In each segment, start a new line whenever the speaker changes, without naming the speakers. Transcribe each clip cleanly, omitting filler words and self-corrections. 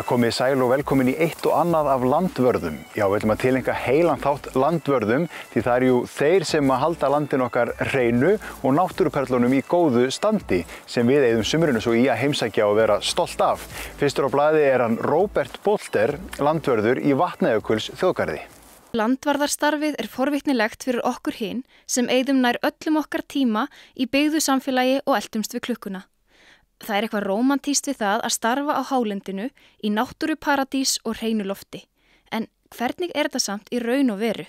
komið sæl og velkomin í eitt og annað af landvörðum. Já, við ætlum að tileinka heilan þátt landvörðum því það jú þeir sem að halda landin okkar hreinu og náttúruperlunum í góðu standi sem við eyðum sumrinu svo í að heimsækja og vera stolt af. Fyrstur á blaði hann Róbert Bolter, landvörður í Vatnajökuls þjóðgarði.
Landvarðarstarfið forvitnilegt fyrir okkur hin sem eyðum nær öllum okkar tíma í byggðu samfélagi og eltumst við klukkuna. Það eitthvað rómantískt við það að starfa á hálendinu í náttúruparadís og hreinu lofti. En hvernig þetta samt í raun og veru?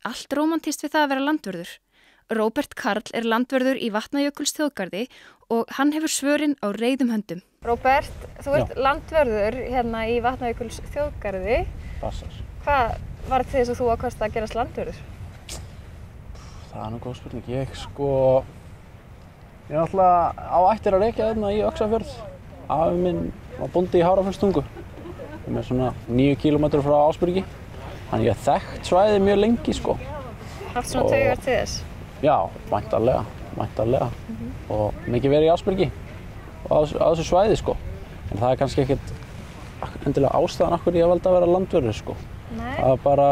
Allt rómantískt við það að vera landvörður? Róbert Karl landvörður í Vatnajökuls þjóðgarði og hann hefur svörin á reiðum höndum. Róbert, þú ert landvörður hérna í Vatnajökuls þjóðgarði.
Passar.
Hvað var til þess að þú ákvaðst að gerast landvörður?
Það nú góð spurning. Ég er náttúrulega á ættir að rekja þarna í Öxarfjörð. Afi minn var bóndi í Hafrafellstungu. Sem svona 9 kílómetrar frá Ásbyrgi. Þannig ég þekkt svæðið mjög lengi, sko.
Haft svona taugar til þess?
Já, væntanlega. Og mikið verið í Ásbyrgi og á þessu svæði, sko. En það kannski ekkert endilega ástæðan af hverju ég valdi að vera landvörður, sko.
Nei.
Það bara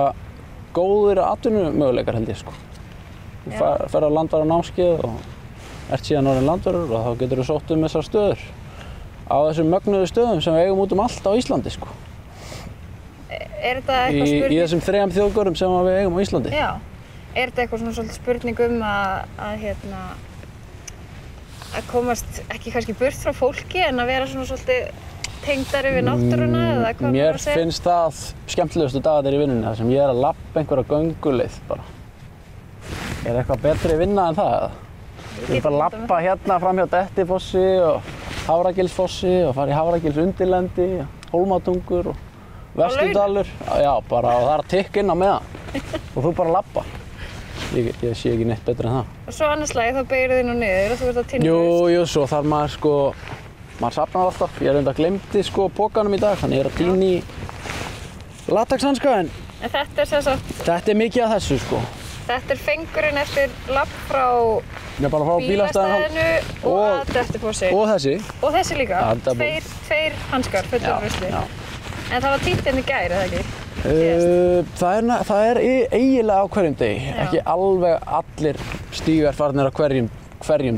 góðir atvinnumöguleikar held ég, sko. Þú ferð á landvarðarnámskeið og ert síðan orðinn landvörður og þá getur þú sótt þessar stöður á þessum mögnuðu stöðum sem við eigum út allt á Íslandi, sko.
Þetta eitthvað spurning?
Í þessum 3 þjóðgörðum sem við eigum á Íslandi.
Já. Þetta eitthvað svona svolítið spurning að komast ekki kannski burt frá fólki en að vera svona svolítið tengdari við náttúruna eða hvað
Mér finnst það skemmtilegustu dagarnir í vinnunni þar sem ég að labba einhverja gönguleið bara. Eitthvað betri vinna en það eða? Ég bara labba hérna fram hjá Dettifossi og Hafragilsfossi og fara í Hafragilsundirlendi, Hólmatungur og Vesturdalur. Já, bara og það að tikka inn á meðan og þú bara labba. Ég sé ekki neitt betra en það.
Og svo annars lagi þá beygirðu þín og niður og þú ert að tínna rusl.
Jú, svo þarf maður safnar alltaf. Ég reyndar gleymdi pokanum í dag, þannig ég að tína í latexhanska en
þetta sem sagt...
Þetta mikið af þessu, sko.
Þetta fengurinn eftir labb frá bílastæðinu og að Dettifossi.
Og þessi.
Og þessi líka.
Ja,
tveir hanskar fullir af rusli. En það var títt í gær, eða ekki?
Það er eiginlega á hverjum degi. Ekki alveg allir stígar farnir á hverjum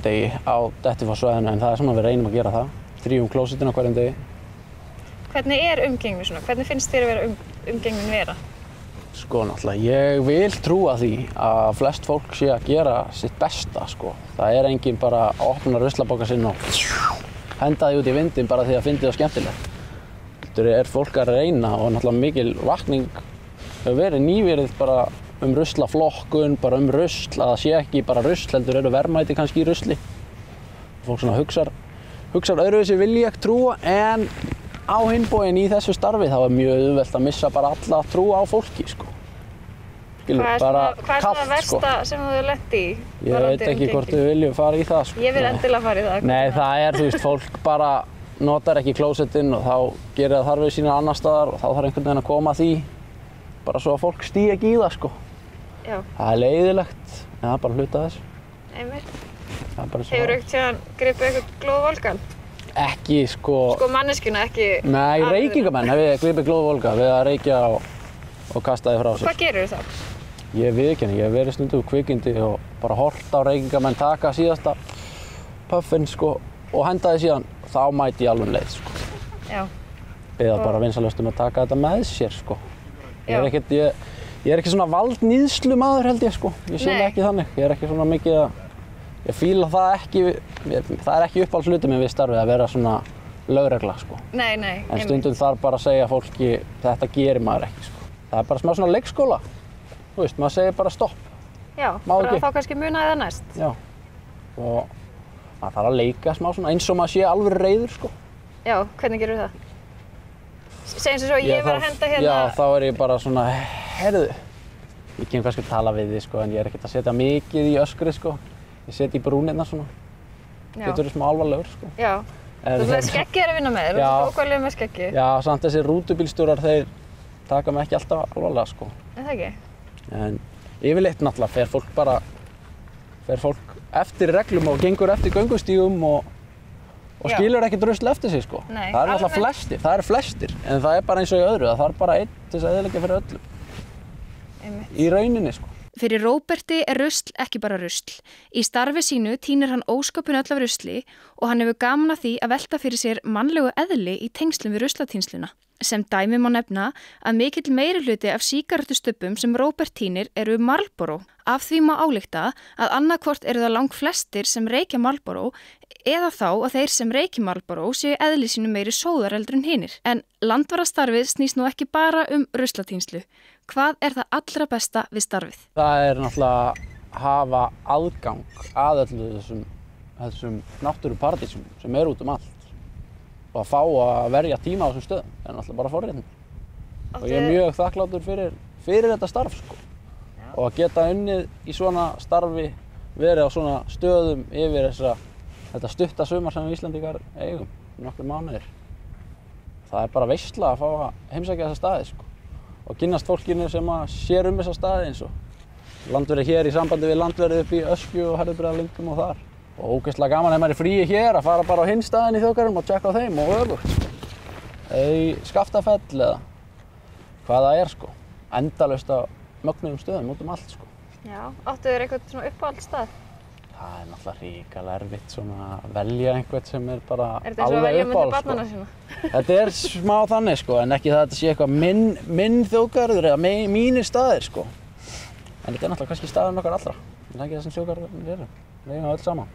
degi á Dettifoss-svæðinu en það svona við reynum að gera það. Þrífum klósettin á hverjum degi.
Hvernig umgengni svona? Hvernig finnst þér að vera umgengnin vera?
Sko náttúrulega, ég vil trúa því að flest fólk sé að gera sitt besta, sko. Það enginn bara að opna ruslapokka sinn og henda því út í vindinn bara því að fyndi það skemmtilegt. Þetta fólk að reyna og náttúrulega mikil vakning hefur verið nýverið bara ruslaflokkun, bara rusl, að það sé ekki bara rusl, heldur eru verðmæti kannski í rusli. Fólk svona hugsar öðruvísi vil ég trúa en á hinn bóginn í þessu starfi þá mjög auðvelt að missa bara alla trú á fólki, sko.
Hvað það versta sem þú hefur lent í?
Ég veit ekki hvort við viljum fara í það, sko.
Ég vil endilega fara í það.
Nei, það þú veist, fólk bara notar ekki klósettinn og þá gerir það þarfir sínar annar staðar og þá þarf einhvern veginn að koma að því. Bara svo að fólk stigi ekki í það, sko. Já. Það leiðilegt, en það bara hluta af þessu.
Einmitt.
Hefurðu
síðan gripið eitthvað glóðvolgan?
Ekki, sko...
Sko manneskjuna, ekki...
Nei, reykingamenn hef ég gripið glóðvolga við að reykja og kasta því frá sér.
Hvað gerirðu þá?
Ég viðurkenni, ég hef verið stundum kvikindi og bara horft á reykingamenn taka síðasta puffinn, sko, og henda því síðan, þá mæti ég alveg leið, sko. Já. Beða bara vinsalust að taka þetta með sér, sko. Ég er ekki svona valdníðslu maður, held ég, sko. Ég sé mig ekki þannig. Ég er ekki svona mikið að... Ég fíla það ekki, það ekki uppáhaldshluti minn við starfið að vera svona lögregla, sko.
Nei.
En stundum þarf bara að segja fólki, þetta gerir maður ekki, sko. Það bara smá svona leikskóla. Þú veist, maður segir bara stopp.
Já, bara þá kannski munaði það næst.
Já. Og maður þarf að leika smá svona eins og maður sé alveg reiður, sko.
Já, hvernig gerur það? Segjum sem svo, ég var að henda hérna...
Já, þá ég bara svona, heyrðu. Ég kem kannski að tala við þig, sko, en ég ekkert að setja mikið í öskri, sko. Ég seti í brúnirna svona. Getur verið smá alvarlegur, sko. Já.
Þú veist, skeggið að vinna með þér, þú veist ókvæðilega með skeggi. Já,
samt þessi rútubílstjórar, þeir taka mig ekki alltaf alvarlega, sko.
Það ekki?
En yfirleitt náttúrulega fer fólk eftir reglum og gengur eftir göngustígum og og skilur ekkert rusl eftir sig sko.
Nei,
það eru alltaf flestir, en það er bara eins og í öðru, það er bara einn til þess að eyðileggja fyrir öllum. Í rauninni sko.
Fyrir Róberti er rusl ekki bara rusl. Í starfi sínu tínir hann ósköpun öll af rusli og hann hefur gaman að því að velta fyrir sér mannlegu eðli í tengslum við ruslatínsluna. Sem dæmi má nefna að mikill meirihluti af sígarettustubbum sem Róbert tínir eru Marlboro. Af því má álykta að annarkvort eru það langflestir sem reykja Marlboro eða þá að þeir sem reykja Marlboro séu eðli sínu meiri sóðar heldur en hinir. En landvarðastarfið snýst nú ekki bara ruslatínnslu. Hvað er það allra besta við starfið?
Það er náttúrulega að hafa aðgang að þessum náttúruparadísum sem eru út allt. Og að fá að verja tíma á þessum stöðum er náttúrulega bara forréttindi. Og ég er mjög þakklátur fyrir þetta starf sko. Og að geta unnið í svona starfi, verið á svona stöðum yfir þetta stutta sumar sem við Íslendingar eigum, nokkrir mánuðir. Það er bara veisla að fá að heimsækja þessa staði sko. Og kynnast fólkinu sem sér þessa staði eins og landverði hér í sambandi við landverði upp í Öskju og Herðubreiðarlundum og þar. Og ógeðslega gaman ef maður er fríi hér að fara bara á hinn staðinn í þjóðgarðinum og tjekka á þeim og öfugt. Eða í Skaftafell eða hvað það er sko. Endalaust á mögnuðum stöðum út allt sko.
Já, áttu þér eitthvað svona uppáhaldsstað?
Það er náttúrulega hrikalega erfitt svona að velja einhvern sem er bara
alveg uppáhalds. Er þetta eins og að velja myndi barnanna sína?
Þetta er smá þannig sko, en ekki það að þetta sé eitthvað minn þjóðgarður eða mínir staðir sko. En þetta er náttúrulega kannski staðurinn okkar allra. Það er ekki það sem þjóðgarðurinn eru. Við eigum öll saman.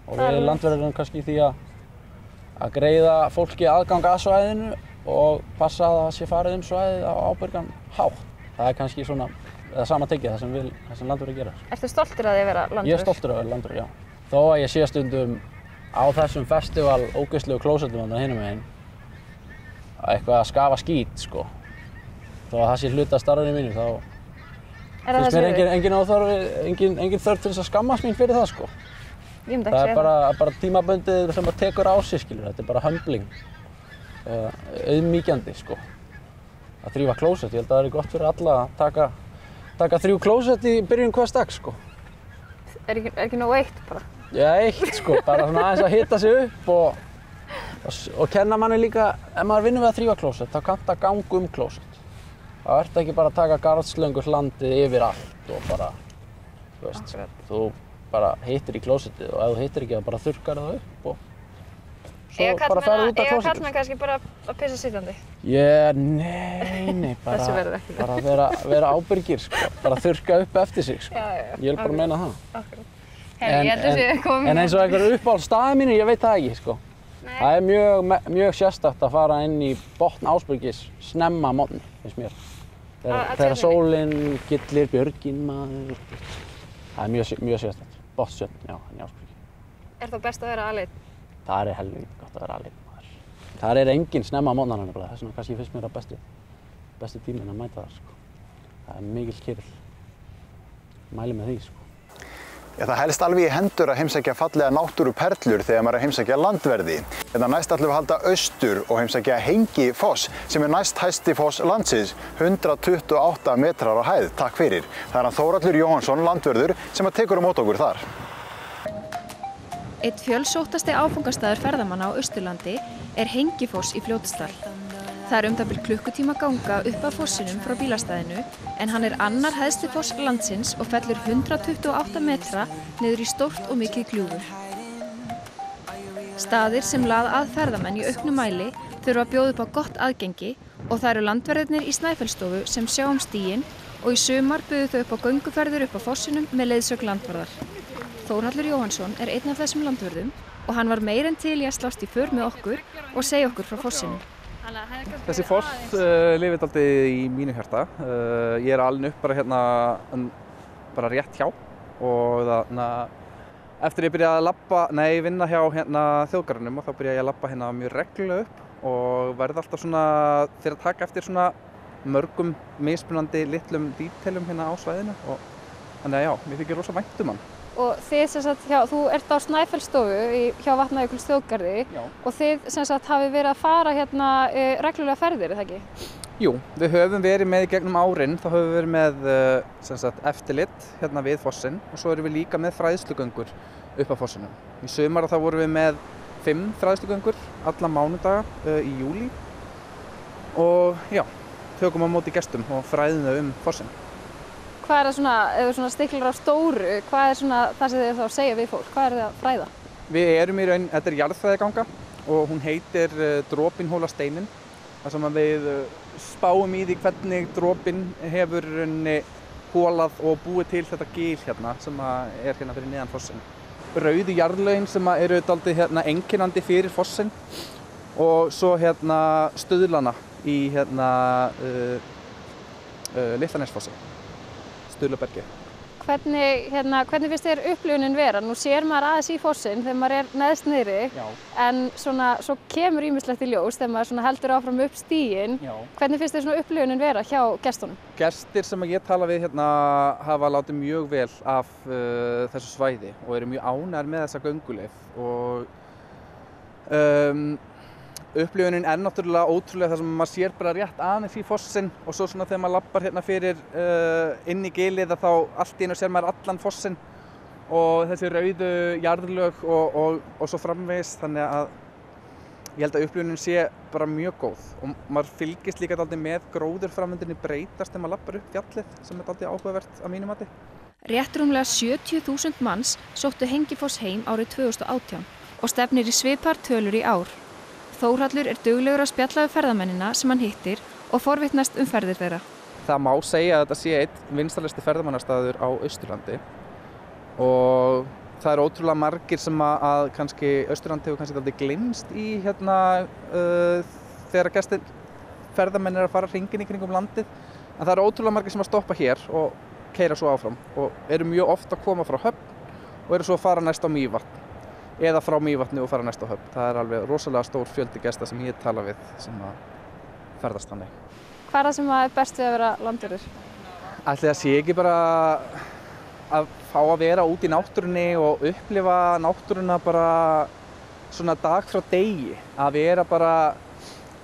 Og við landverðum kannski því að greiða fólki aðgang að svæðinu og passa að það sé farið svæðið á ábyrgan hátt. Það er kannski svona sama tekið það sem landverðir gera. Ertu stoltur að þið vera landverður? Ég er stoltur að vera landverður, já. Þó að ég sé stundum á þessum festival ógeðslegu klósettum þarna hinum megin eitthvað að skafa skít sko. Þó að það sé hluti af starfinu mínu þá finnst mér engin þörf til þess að skammast mín fyrir það sko. Það er bara tímabundið sem að tekur á sig skilur. Þetta er bara humbling, auðmýkjandi sko. Að þrífa klósett, ég held að það er gott fyrir alla að taka 3 klósett í byrjun hvers dags sko.
Er ekki nóg eitt bara?
Já, eitt sko, bara svona aðeins að hita sig upp og kenna manni líka, ef maður vinnur við að þrífa klósett, þá kanntu að ganga klósett. Það ert ekki bara að taka garðslöngur hlandið yfir allt og bara, þú veist, þú bara hittir í klósettið og ef þú hittir ekki þá bara þurrkar það upp og svo bara ferðu út af klósettið. Eiga kallmenn kannski bara að pissa sitjandi? Nei, bara vera ábyrgir sko, bara þurrka upp eftir sig sko. Ég vil bara meina það. En eins og einhver uppáhaldsstaði mínu, ég veit það ekki sko. Það er mjög sérstakt að fara inn í botn Ásbyrgis snemma að morgni, finnst mér. Þegar sólin gyllir björgin maður. Það er mjög sérstakt. Botnsjöfn, já, í Ásbyrgi. Er það best að vera aleinn? Það er helvíti gott að vera aleinn maður. Það er engin snemma á morgnana nefnilega, þess vegna kannski finnst mér að besti tíminn að mæta það sko. Það er mikil kyrrð. Mæli með því sko.
Já, það helst alveg í hendur að heimsækja fallega náttúruperlur þegar maður er að heimsækja landverði. En næst ætlum við að halda austur og heimsækja Hengifoss sem er næst hæsti foss landsins, 128 metrar á hæð. Takk fyrir. Það er hann Þórhallur Jóhannsson, landvörður, sem tekur á móti okkur þar.
Einn fjölsóttasti áfangastaður ferðamanna á Austurlandi er Hengifoss í Fljótsdal. Það er það bil klukkutíma ganga upp að fossinum frá bílastæðinu en hann er annar hæsti foss landsins og fellur 128 metra niður í stórt og mikið gljúfur. Staðir sem laða að ferðamenn í auknum mæli þurfa að bjóða upp á gott aðgengi og það eru landverðirnir í Snæfellsstofu sem sjá stíginn og í sumar buðu þau upp á gönguferðir upp á fossinum með leiðsögn landvarðar. Þórhallur Jóhannsson er einn af þessum landvörðum og hann var meira en til í að slást í för með okkur og segja okkur frá fossinum.
Þessi foss lifir dálítið í mínu hjarta. Ég er alinn upp bara hérna bara rétt hjá og eftir ég byrjaði að vinna hjá hérna þjóðgarðinum og þá byrjaði ég að labba hérna mjög reglulega upp og verði alltaf svona þegar að taka eftir svona mörgum mismunandi litlum dítelum hérna á svæðinu og þannig að já, mér þykir rosa vænt hann.
Og þið sem sagt, þú ert á Snæfellsstofu hjá Vatnajökuls þjóðgarði og þið sem sagt hafið verið að fara hérna reglulega ferðir, er það ekki?
Jú, við höfum verið með í gegnum árin, þá höfum við verið með sem sagt, eftirlit hérna við fossinn og svo erum við líka með fræðslugöngur upp á fossinum. Í sumar þá vorum við með 5 fræðslugöngur alla mánudaga í júlí og já, tökum á móti gestum og fræðum þau fossinn.
Hvað er það svona, ef þú stiklar á stóru, hvað er svona það sem þið þá segja við fólk? Hvað er þið að fræða?
Við erum í raun, þetta er jarðfræðiganga og hún heitir Dropinn hóla steininn. Þar sem við spáum í því hvernig dropinn hefur hólað og búið til þetta gil hérna sem er hérna fyrir neðan fossinn. Rauðu jarðlögin sem eru dálítið hérna einkennandi fyrir fossinn og svo hérna stuðlana í hérna Litlanesfossi, Stuðlabergi. Hvernig finnst þér upplifunin vera? Nú sér maður aðeins í fossinn þegar maður er neðst niðri, en svo kemur ýmislegt í ljós þegar maður heldur áfram upp stíginn. Hvernig finnst þér upplifunin vera hjá gestunum? Gestir sem ég tala við hérna hafa látið mjög vel af þessu svæði og eru mjög ánægðir með þessa gönguleið og upplifunin er náttúrulega ótrúlega þar sem maður sér bara rétt aðeins í fossinn og svo þegar maður lappar hérna fyrir inn í gilið þá allt í einu sér maður allan fossinn og þessi rauðu jarðlög og svo framvegis, þannig að ég held að upplifunin sé bara mjög góð og maður fylgist líka dálítið með gróðurframvindinni breytast þegar maður lappar upp fjallið sem er dálítið áhugavert að mínu mati.
Rétt rúmlega 70.000 manns sóttu Hengifoss heim árið 2018 og stefnir í svipar tölur í ár. Þórhallur er duglegur að spjalla við ferðamennina sem hann hittir og forvitnast ferðir þeirra.
Það má segja að þetta sé einn vinsælasti ferðamannastaður á Austurlandi og það eru ótrúlega margir sem að kannski Austurland hefur kannski dálítið gleymst í hérna þegar ferðamenn eru að fara hringinn í kringum landið, en það eru ótrúlega margir sem að stoppa hér og keyra svo áfram og eru mjög oft að koma frá Höfn og eru svo að fara næst á Mývatn eða frá Mývatni og fara næst á Höfn. Það er alveg rosalega stór fjöldi gesta sem ég tala við sem að ferðast þannig.
Hvað er það sem er best við að vera landvörður?
Ætli það sé ekki bara að fá að vera út í náttúrunni og upplifa náttúruna bara svona dag frá degi. Að vera bara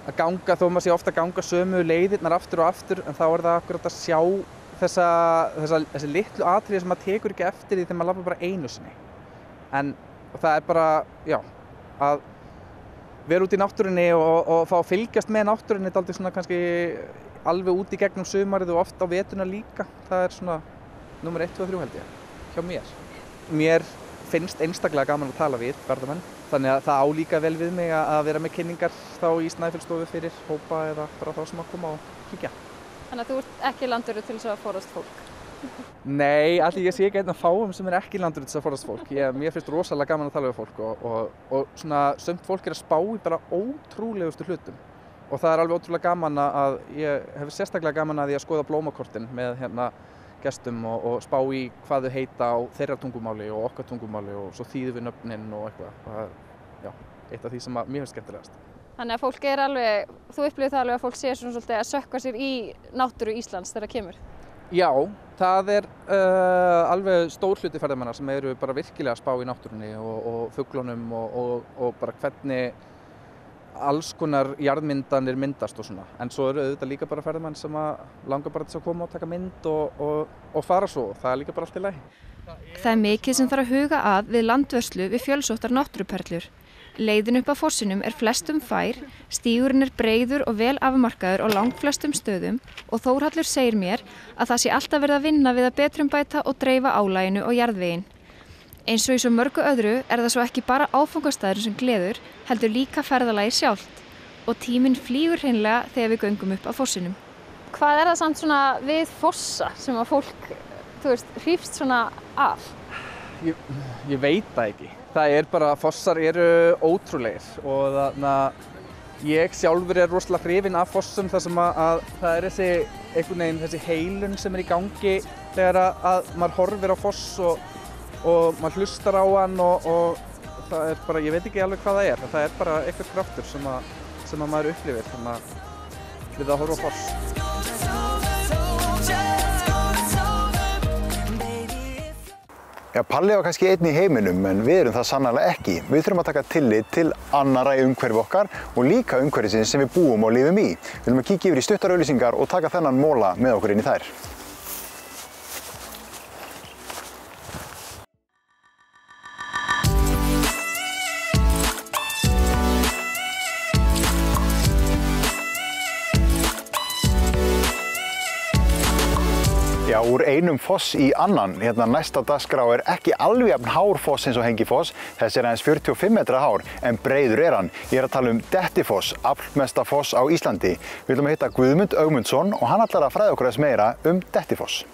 að ganga, þó maður sé ofta að ganga sömu leiðirnar aftur og aftur, en þá er það akkurat að sjá þessi litlu atriði sem maður tekur ekki eftir því þegar maður labbar bara einu sinni. En það er bara, já, að vera út í náttúrunni og fá að fylgjast með náttúrunni dálítið svona kannski alveg út í gegnum sumarið og oft á vetuna líka. Það er svona númer 1, 2 og 3 held ég, hjá mér. Mér finnst einstaklega gaman að tala við ferðamenn, þannig að það á líka vel við mig að vera með kynningar þá í Snæfellsstofu fyrir hópa eða bara þá sem að koma og kíkja. Þannig að þú ert ekki landvörður til þess að forðast fólk? Nei, allir ég sé ekki einn af fáum sem er ekki landvörður til þess að forðast fólk. Mér finnst rosalega gaman að tala við fólk og svona sumt fólk er að spá í bara ótrúlegustu hlutum. Og það er alveg ótrúlega gaman að ég hef sérstaklega gaman að því að skoða blómakortin með hérna gestum og spá í hvað þau heita á þeirra tungumáli og okkar tungumáli og svo þýðum við nöfnin og eitthvað. Það er, já, eitt af því sem mér finnst skemmtilegast. Þannig að fólk er alveg, þú upplifir það alveg að fólk sé svona svolítið að sökkva sér í náttúru Íslands þegar það kemur? Já, það er alveg stór hluti ferðamanna sem eru bara virkilega að spá í náttúrunni og fuglunum og bara hvernig alls konar jarðmyndanir myndast og svona. En svo eru auðvitað líka bara ferðamenn sem langar bara til að koma og taka mynd og fara svo. Það er líka bara allt í lagi.
Það er mikið sem þarf að huga að við landvörslu við fjölsóttar náttúruperlur. Leiðin upp að fossinum er flestum fær, stígurinn er breiður og vel afmarkaður á langflestum stöðum og Þórhallur segir mér að það sé alltaf verið að vinna við að betrumbæta og dreifa álaginu og jarðveginn. Eins og í svo mörgu öðru er það svo ekki bara áfangastaður sem gleður, heldur líka ferðalagi sjálft og tíminn flýgur hreinlega þegar við göngum upp að fossinum. Hvað er það samt svona við fossa sem að fólk, hrífst svona af?
Ég veit það ekki. Það er bara, fossar eru ótrúlegir og ég sjálfur er rosalega hrifinn af fossum þar sem að það er þessi heilun sem er í gangi þegar að maður horfir á foss og maður hlustar á hann og það er bara, ég veit ekki alveg hvað það er. Það er bara eitthvað kraftur sem að maður upplifir við að horfa á foss.
Já, Palli var kannski einn í heiminum, en við erum það sannarlega ekki. Við þurfum að taka tillit til annarra í umhverfi okkar og líka umhverfisins sem við búum og lifum í. Við viljum að kíkja yfir í stuttar auglýsingar og taka þennan mola með okkur inn í þær. Já, úr einum foss í annan. Hérna næsta dagskrá ekki alveg jafn hár foss eins og Hengifoss. Þessi aðeins 45 metra hár, en breiður hann. Ég að tala Dettifoss, aflmesta foss á Íslandi. Við viljum hitta Guðmund Ögmundsson og hann ætlar að fræða okkur aðeins meira Dettifoss.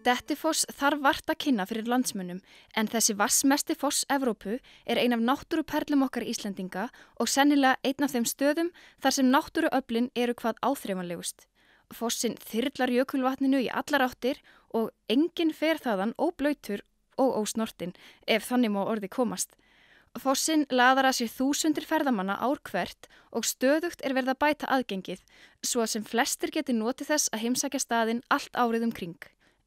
Dettifoss þarf vart að kynna fyrir landsmönnum, en þessi vatnsmesti foss Evrópu ein af náttúruperlum okkar Íslendinga og sennilega einn af þeim stöðum þar sem náttúruöflin eru hvað áþreifanlegust. Fossinn þyrlar jökulvatninu í allar áttir og enginn fer þaðan óblautur og ósnortin, ef þannig má orði komast. Fossinn laðar að sér þúsundir ferðamanna ár hvert og stöðugt verið að bæta aðgengið, svo að sem flestir geti notið þess að heimsækja staðinn allt árið kring.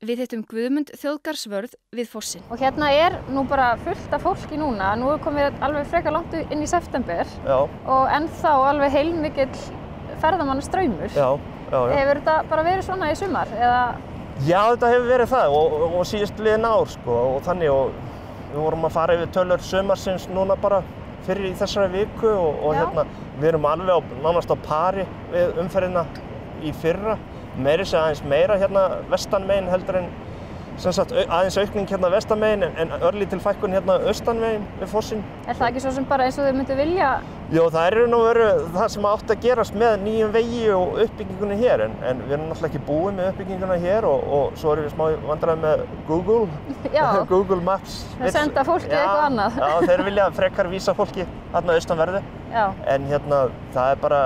Við hittum Guðmund þjóðgarðsvörð við fossinn. Og hérna nú bara fullt af fólki núna. Nú komið alveg frekar langt inn í september.
Já.
Og ennþá alveg heilmikill ferðamannastraumur.
Já.
Hefur þetta bara verið svona í sumar? Eða?
Já, þetta hefur verið það og síðust liðin ár sko, og þannig og við vorum að fara yfir tölur sumarsins núna bara fyrir í þessari viku og hérna við erum alveg nánast á pari við umferðina í fyrra. Meira segja aðeins meira hérna vestanmegin heldur en sem sagt aðeins aukning hérna vestanmegin en örlítil fækkun hérna austanmegin við fossinn.
Það ekki svo sem bara eins og þau myndu vilja?
Jó, það nú verið það sem átti að gerast með nýjum vegi og uppbyggingunni hér en við erum náttúrulega ekki búið með uppbygginguna hér og svo erum við smá vandræði með Google. Já. Google Maps.
Það senda fólki eitthvað annað.
Já, þeir vilja frekar vísa fólki þarna austanverðu.
Já.
En hérna það bara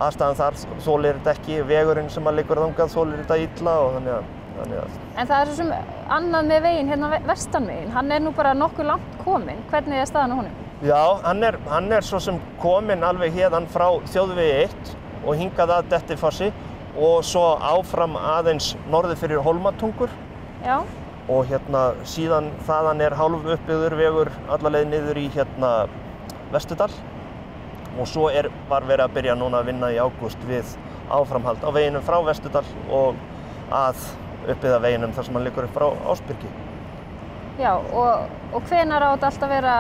aðstæðan þar þolir þetta ekki, vegurinn sem liggur þangað þolir þetta illa og þannig að.
En það svo sem annað með veginn hérna vestanmegin, hann nú bara nokkuð langt kominn. Hvernig staðan á honum?
Já, hann svo sem kominn alveg héðan frá þjóðvegi 1 og hingað að Dettifossi og svo áfram aðeins norður fyrir Hólmatungur.
Já.
Og hérna síðan þaðan hálf uppbyggður vegur alla leið niður í hérna Vesturdal. Og svo var verið að byrja núna að vinna í ágúst við áframhald á veginum frá Vesturdal og að uppbyggða veginum þar sem hann liggur upp frá Ásbyrgi.
Já, og hvenær á þetta alltaf að vera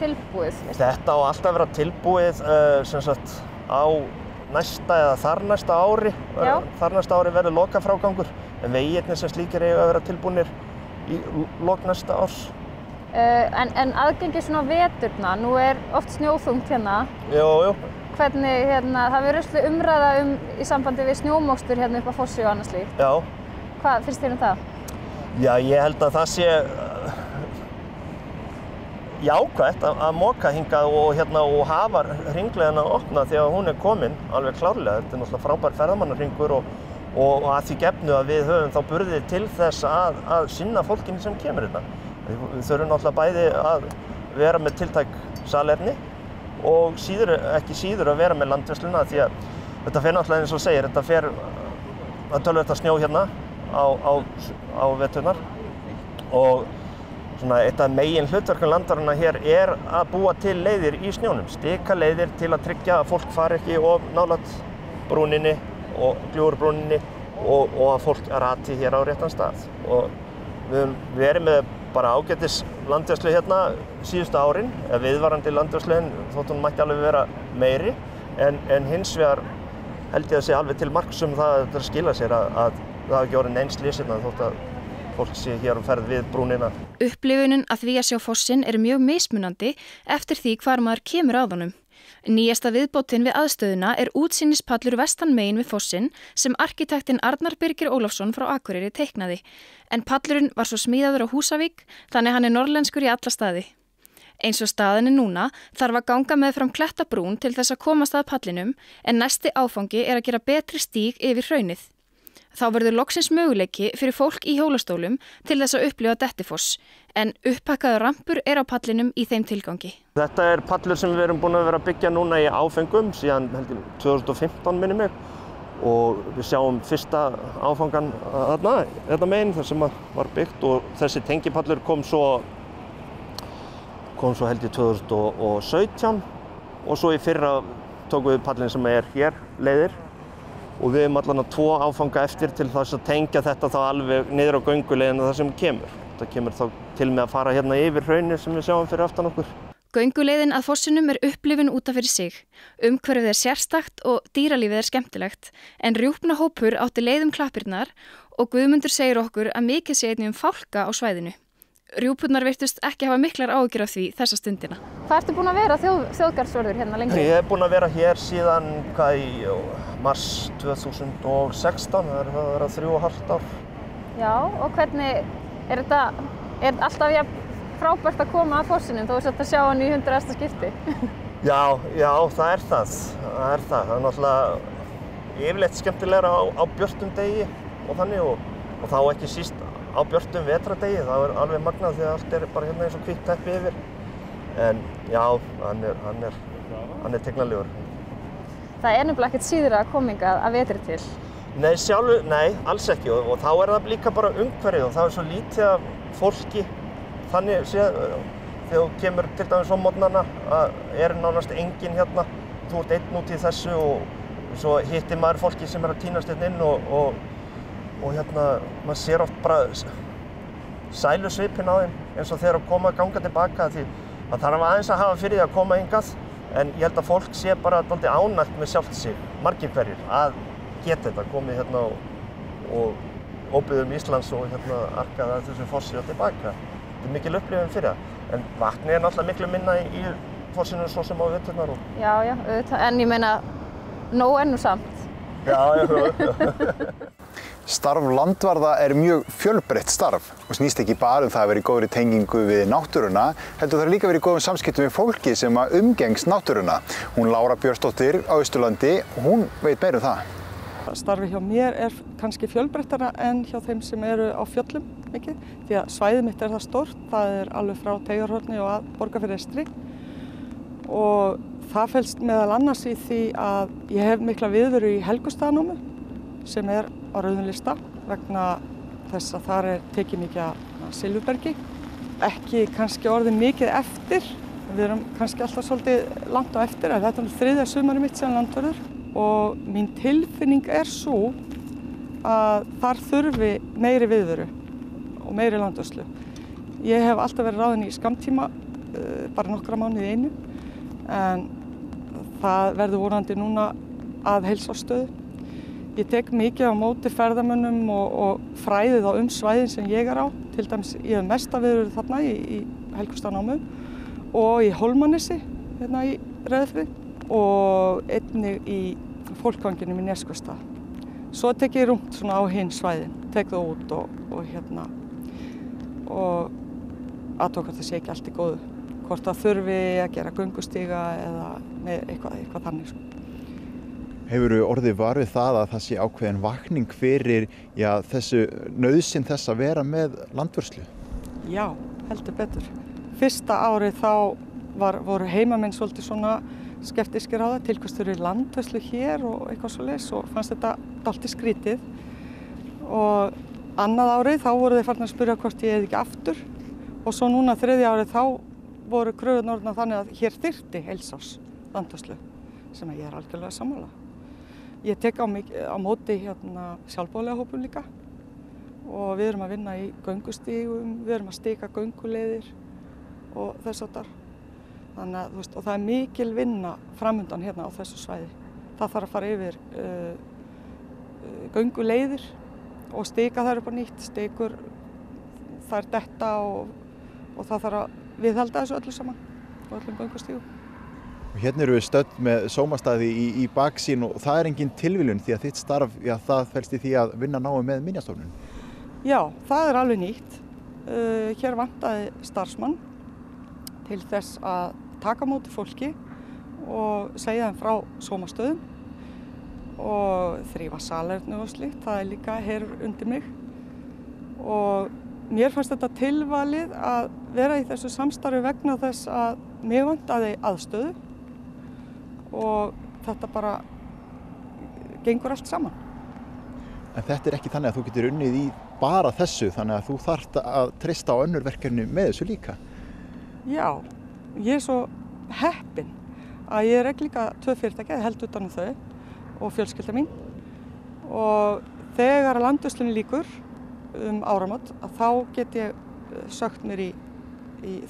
tilbúið?
Þetta á alltaf að vera tilbúið sem sagt á næsta eða þarnæsta ári.
Já. Þarnæsta
ári verður lokafrágangur en vegirnir sem slíkir eiga að vera tilbúnir í lok næsta árs.
En aðgengi svona veturna, nú oft snjóþungt hérna.
Jú.
Hvernig það verður umræða í sambandi við snjómokstur hérna upp á fossi og annað slíkt.
Já.
Hvað finnst þér það?
Já, ég held að það sé jákvætt að moka hingað og hafa hringleiðina opna þegar hún komin alveg klárlega. Þetta náttúrulega frábær ferðamannahringur og að því gefnu að við höfum þá burði til þess að sinna fólkinu sem kemur hérna. Við þurfum náttúrulega bæði að vera með tiltæk salerni og ekki síður að vera með landvörsluna því að þetta fer náttúrulega eins og segir, þetta fer að tölvöld að snjó hérna á veturnar og svona eitt af megin hlutverkum landarinnar hér að búa til leiðir í snjónum, stika leiðir til að tryggja að fólk fari ekki of nálægt brúninni og gljúfurbrúninni og að fólk rati hér á réttan stað og við höfum verið með bara ágætis landvörslu hérna síðustu árin, eða viðvarandi landvörslu þótt hún mætti alveg vera meiri en hins vegar held ég að sé alveg til marks það að þetta skila sér að það hafi ekki orðið nein slys hérna þótt að fólk sé hér ferð við brúnina.
Upplifunin að því að sjá fossinn mjög mismunandi eftir því hvar maður kemur að honum. Nýjasta viðbótin við aðstöðuna útsýnispallur vestanmegin við fossinn sem arkitektinn Arnar Birgir Ólafsson frá Akureyri teiknaði. En pallurinn var svo smíðaður á Húsavík, þannig hann norrlenskur í alla staði. Eins og staðan núna þarf að ganga meðfram klettabrún til þess að komast að pallinum, en næsti áfangi að gera betri stíg yfir hraunið. Þá verður loksins möguleiki fyrir fólk í hjólastólum til þess að upplifa Dettifoss, en upphakkaður rampur á pallinum í þeim tilgangi.
Þetta pallur sem við erum búin að vera að byggja núna í áfengum síðan 2015 minni mig og við sjáum fyrsta áfangan þarna megin þar sem var byggt og þessi tengipallur kom svo held ég 2017 og svo í fyrra tókum við pallin sem hér leiðir. Og við höfum allan 2 áfanga eftir til þess að tengja þetta þá alveg niður á gönguleiðina það sem kemur. Þetta kemur þá til með að fara hérna yfir hraunið sem við sjáum fyrir aftan okkur.
Gönguleiðin að fossinum upplifun út af fyrir sig. Umhverfið sérstakt og dýralífið skemmtilegt, en rjúpnahópur átti leið klappirnar og Guðmundur segir okkur að mikið sé einnig fálka á svæðinu. Rjúpurnar virtust ekki hafa miklar áhyggjur af því þessa stundina. Hvað ertu búin að vera þjóðgarðsvörður hérna lengi?
Ég hef búin að vera hér síðan í mars 2016, það er að vera 3,5 ár.
Já, og hvernig er alltaf frábært að koma að fossinum þó að sjá hann í 100. skipti?
Já, það er það. Það er náttúrulega yfirleitt skemmtilegra á björtum degi og þannig og þá ekki síst á björtum vetradegi. Það er alveg magnað því að allt er bara hérna eins og hvítt teppi yfir. En já, hann er tignarlegur.
Það er nefnilega ekkert síður að koma hingað að vetri til.
Nei, alls ekki og þá er það líka bara umhverfið og það er svo lítið af fólki. Þannig séð, þegar þú kemur til dæmis á morgnana, er nánast enginn hérna. Þú ert einn út í þessu og svo hittir maður fólki sem er að tínast hérna inn og hérna, maður sér oft bara sælusvipinn á þeim eins og þeir að koma að ganga tilbaka því það þarf aðeins að hafa fyrir því að koma hingað en ég held að fólk sé bara dálítið ánægt með sjálft sig, margir hverjir, að geta þetta, komið hérna og óbyggðum Íslands og hérna arkað að þessum fossi og tilbaka. Þetta er mikil upplifun fyrir það, en vatnið er náttúrulega miklu minna í fossinu svo sem á veturnar.
Já, auðvitað, en ég meina, nóg ennú samt.
Já.
Starf landvarða er mjög fjölbreytt starf og snýst ekki bara það að vera í góðri tengingu við náttúruna, heldur það líka verið í góðum samskiptum við fólki sem umgengst náttúruna. Hún Lára Björnsdóttir á Austurlandi, hún veit meira það.
Starfið hjá mér er kannski fjölbreyttara en hjá þeim sem eru á fjöllum mikið, því að svæðið mitt er það stórt, það er alveg frá Teigarhorni og að Borgarfirði eystri og það felst meðal annars í því að ég hef mikla viðveru í Helgustaðanámu sem er á rauðum lista vegna þess að þar er tekið mikið af silfurbergi. Ekki kannski orðið mikið eftir, við erum kannski alltaf svolítið langt á eftir, en þetta er 3. sumarið mitt sem landvörður og mín tilfinning er svo að þar þurfi meiri viðveru og meiri landvörslu. Ég hef alltaf verið ráðin í skammtíma, bara nokkra mánuði í einu, en það verður vonandi núna að heilsársstöðu. Ég tek mikið á móti ferðamönnum og fræði þá svæðin sem ég er á. Til dæmis ég hef mesta viðveru þarna í Helgustaðanámu og í Hólmanesi, hérna í Reyðarfirði og einnig í fólkvanginum í Neskaupstað. Svo tek ég rúmt svona á hinn svæðin, tek það út og hérna og athuga hvort það sé ekki allt í góðu. Hvort það þurfi að gera göngustíga eða eitthvað þannig.
Hefurðu orðið var við það að það sé ákveðin vakning fyrir þessu nauðsyn þess að vera með landvörslu? Já,
heldur betur. Fyrsta árið þá voru heimamenn svolítið svona skeptískir á það, til hvers þurfi landvörslu hér og eitthvað svoleiðis og fannst þetta dálítið skrítið. Og annað árið þá voru þeir farin að spyrja hvort ég hefði ekki aftur og svo núna 3. árið þá voru kröfurnar orðnar þannig að hér þyrfti heilsárs landvörslu sem ég er algjörlega sammála. Ég tek á móti hérna sjálfboðaliða hópum líka og við erum að vinna í göngustígum, við erum að stíga gönguleiðir og þess háttar. Þannig að og það er mikil vinna framundan hérna á þessu svæði. Það þarf að fara yfir gönguleiðir og stíga þær upp á nýtt, stígur þær detta og það þarf að viðhalda þessu öllu saman og öllum göngustígum.
Hérna erum við stödd með sómastaði í baksýn og það er engin tilviljun því að þitt starf, það felst í því að vinna náið með Minjastofnun.
Já, það er alveg nýtt. Hér vantaði starfsmann til þess að taka á móti fólki og segja þeim frá sómastöðum og þrífa salerni og slíkt. Það er líka hér undir mig og mér fannst þetta tilvalið að vera í þessu samstarfi vegna þess að mér vantaði aðstöðu og þetta bara gengur allt saman.
En þetta er ekki þannig að þú getur unnið í bara þessu, þannig að þú þarft að treysta á önnur verkefni með þessu líka?
Já, ég er svo heppin að ég rek líka 2 fyrirtæki, ég held utan þau og fjölskylda mín og þegar að landvörslunni lýkur áramót að þá get ég sökt mér í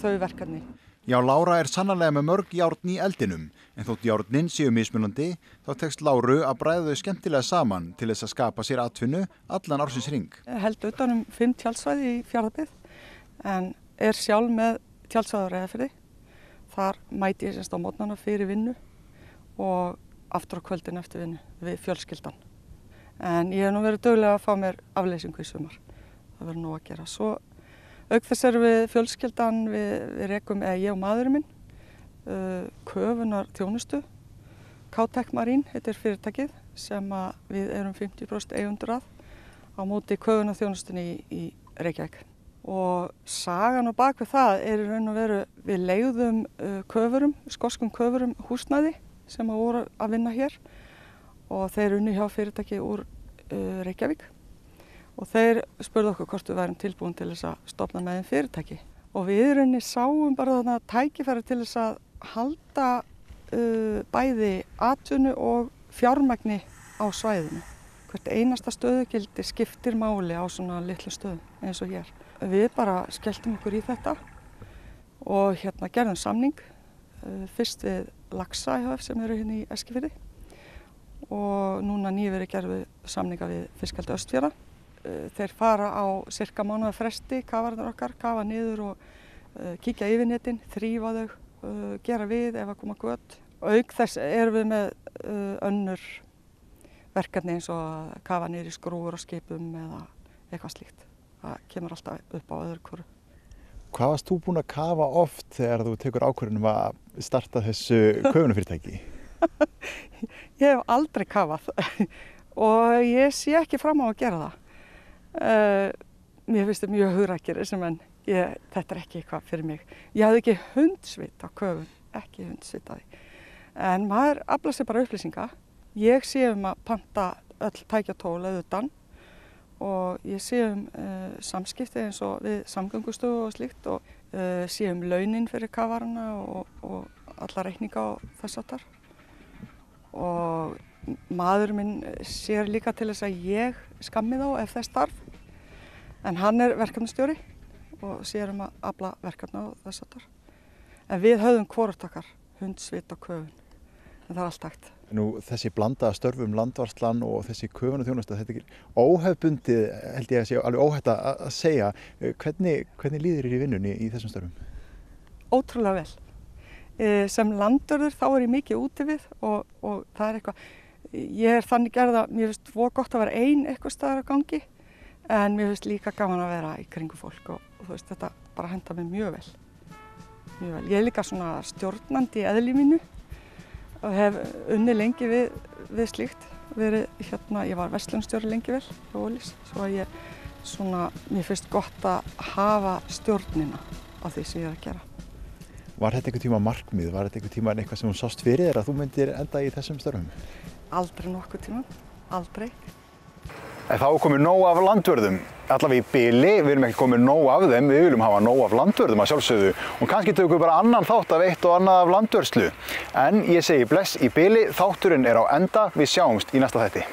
þau verkefni.
Já, Lára sannarlega með mörg járn í eldinum, en þótt járnin séu mismunandi, þá tekst Láru að bræða þau skemmtilega saman til þess að skapa sér atvinnu allan ársins hring.
Ég held utan 5 tjaldsvæði í Fjarðabyggð, en sjálf með tjaldsvæði á Reyðarfirði. Þar mæti ég semst á morgnana fyrir vinnu og aftur á kvöldin eftir vinnu við fjölskyldan. En ég hef nú verið duglega að fá mér afleysingu í sumar. Það verður nóg að gera. Svo auk þess erum við fjölskyldan, við rekum, ég og maðurinn minn, köfunar þjónustu. K-Tech Marine heitir fyrirtækið sem við erum 50% eigendur að á móti köfunar þjónustunni í Reykjavík. Og sagan á bak við það í raun og veru, við leigðum köfurum, skoskum köfurum húsnæði sem voru að vinna hér og þeir unnu hjá fyrirtæki úr Reykjavík. Og þeir spurðu okkur hvort við værum tilbúin til þess að stofna með þeim fyrirtæki. Og við í rauninni sáum bara þarna tækifæri til þess að halda bæði atvinnu og fjármagni á svæðinu. Hvert einasta stöðugildi skiptir máli á svona litlu stöðum eins og hér. Við bara skelltum okkur í þetta og gerðum samning. Fyrst við Laxa IHF sem eru hérna í Eskifirði og núna nýverið gerðum við samninga við Fiskeldi Austfjarða. Þeir fara á sirka mánaða fresti, kafararnir okkar, kafa niður og kíkja yfir netin, þrífa þau, gera við ef að koma göt. Auk þess erum við með önnur verkefni eins og að kafa niður í skrúfur og skipum eða eitthvað slíkt. Það kemur alltaf upp á öðru hvoru.
Hvað varst þú búin að kafa oft þegar þú tekur ákvörðun að starta þessu köfunarfyrirtæki?
Ég hef aldrei kafað og ég sé ekki fram á að gera það. Mér finnst þetta mjög hugrakir sem en þetta ekki eitthvað fyrir mig. Ég hafði ekki hundsvit á köfun, ekki hundsvit á því. En maður aflar sér bara upplýsinga. Ég sé að panta öll tækjatól utan og ég sé samskipti eins og við samgöngustofu og slíkt og sé launin fyrir kafarana og alla reikninga og þess áttar. Og maður minn sér líka til þess að ég skammi þá ef þess þarf. En hann verkefnastjóri og sér að afla verkefna og þess áttar. En við höfðum hvorugt okkar, hundsvit og köfun. En það allt hægt.
Nú þessi blandaða störfum landvarslan og þessi köfunarþjónusta, þetta er óhefbundið, held ég að sé alveg óhætt að segja. Hvernig líður þér í vinnunni í þessum störfum?
Ótrúlega vel. Sem landvörður þá ég mikið úti við og það eitthvað, ég þannig gerð að mér finnst svo gott að vera ein eitthvað staðar á gangi en mér finnst líka gaman að vera í kringu fólk og þú veist þetta bara henta mér mjög vel. Mjög vel. Ég líka svona stjórnandi í eðli mínu og hef unnið lengi við slíkt. Ég var verslunarstjóri lengi vel á Ólís, svo að mér finnst gott að hafa stjórnina á því sem ég að gera.
Var þetta einhver tíma markmið? Var þetta einhver tíma eitthvað sem þú sást fyrir þér að þú myndir enda í þessum störfum?
Aldrei nokkuð tíma, aldrei.
En þá er komið nóg af landvörðum, allavega í bili, við erum ekki komið nóg af þeim, við viljum hafa nóg af landvörðum að sjálfsögðu og kannski tökum við bara annan þátt af eitt og annað af landvörslu. En ég segi bless í bili, þátturinn á enda, við sjáumst í næsta þætti.